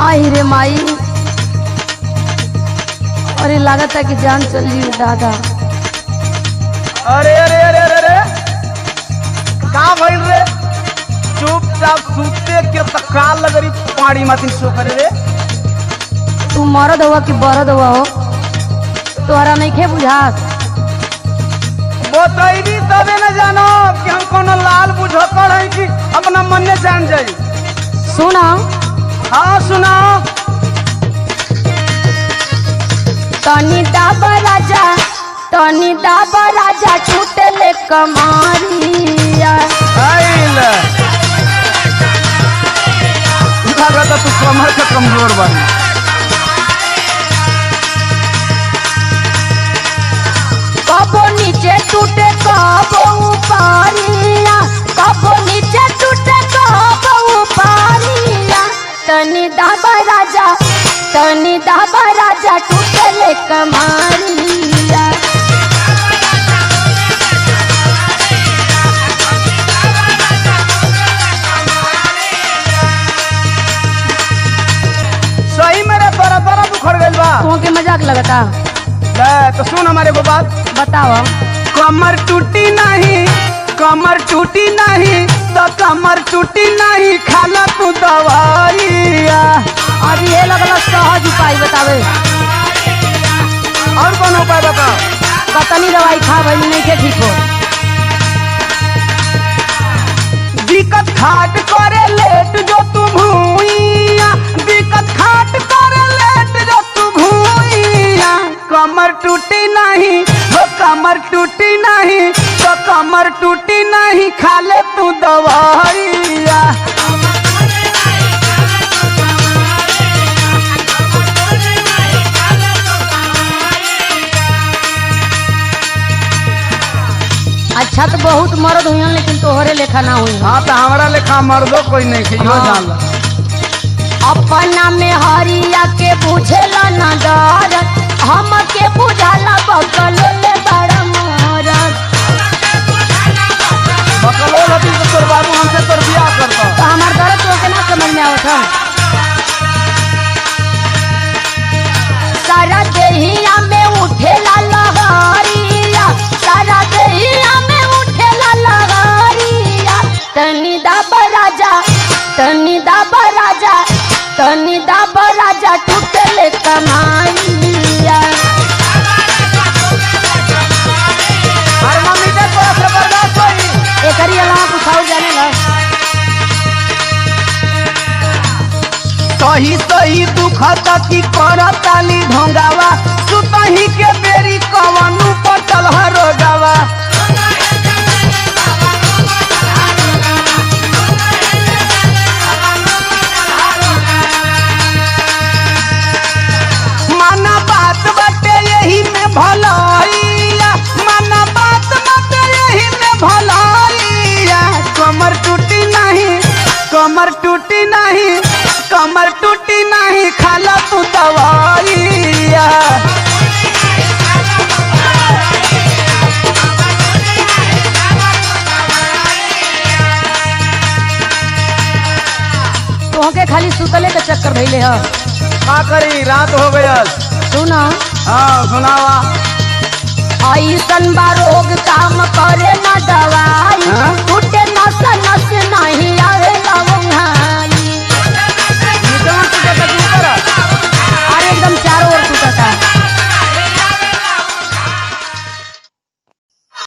आई रे माई, अरे लागत है कि जान चली दादा। अरे अरे अरे अरे अरे का भइल रे? चुपचाप सूते के तकाल लगरी पाड़ी माथिन सो करे रे। तू मरद हुआ कि बरद हुआ हो, तोहरा नहीं खे बुझात। बताइबी तबे न जानो कि हम कोनो लाल बुझकड़ है कि अपना मन में जान जाई। सुना, हाँ सुनाओ। तनी दाबा राजा, तनी दाबा राजा, छूटले कमारिया। आइल लगता तू कमर के कमजोर बनी। कबो नीचे टूटे कबो ऊपरिया, कबो नीचे टूटे कबो ऊपरिया। तनी दाबा राजा, तनी दाबा राजा, टूटले कमारिया। सही मेरे बड़ा बड़ा बुखड़ गइल बा। तुमके मजाक लगता? ले तो सुन हमारे को बात। बताओ। कमर टूटी नहीं, कमर टूटी नहीं तो कमर टूटी नहीं, खाला तू दवाइया। अब ये लगल सहज उपाय बतावे। और कौन उपाय बता? कतनी दवाई खा भाई नहीं के ठीक हो। दिक्कत खाट करे लेट जो तू भूइया, दिक्कत खाट करे लेट जो तू भूइया। कमर टूटी नहीं हो, कमर टूटी नहीं तो कमर टूटी नहीं, खाले तू दवाइया। अच्छा तो बहुत मर्द हुई लेकिन तोहरे लेखा ना हुई। हाँ तो हमारा लेखा मर्दो कोई नहीं खे। हाँ। जान ला। अपना में हरिया के बुझेला ना डर, हम के बुझाला बकलो ले बड़ा मरद। बकलो लती तो तोर बाबू हमसे तोर बियाह करता। तो हमार दर्द तो के ना समझ में आवत है। सारा देहिया में उठेला लहरिया, सारा देहिया में उठेला लहरिया। तनी दाबा राजा, तनी दाबा राजा, तनी दाबा राजा, टूटले कमाइया। अरे मम्मी के तोरा से बर्दाश्त होई। एकरी अलावा कुछ और जाने ला। सही सही दुखता की करताली ढोंगावा, सुतही के बेरी कवनु पटल हरोगावा। माना बात बाटे यही में भलाइया, माना बात बाटे यही में भलाइया। कमर टूटी नहीं, कमर टूटी नहीं, कमर टूटी नहीं, खाला तू दवाइया। तोहके खाली सुतले के चक्कर भइले ह। का करी, रात हो गयल। सुना, हाँ सुनावा। ऐसन बा रोग काम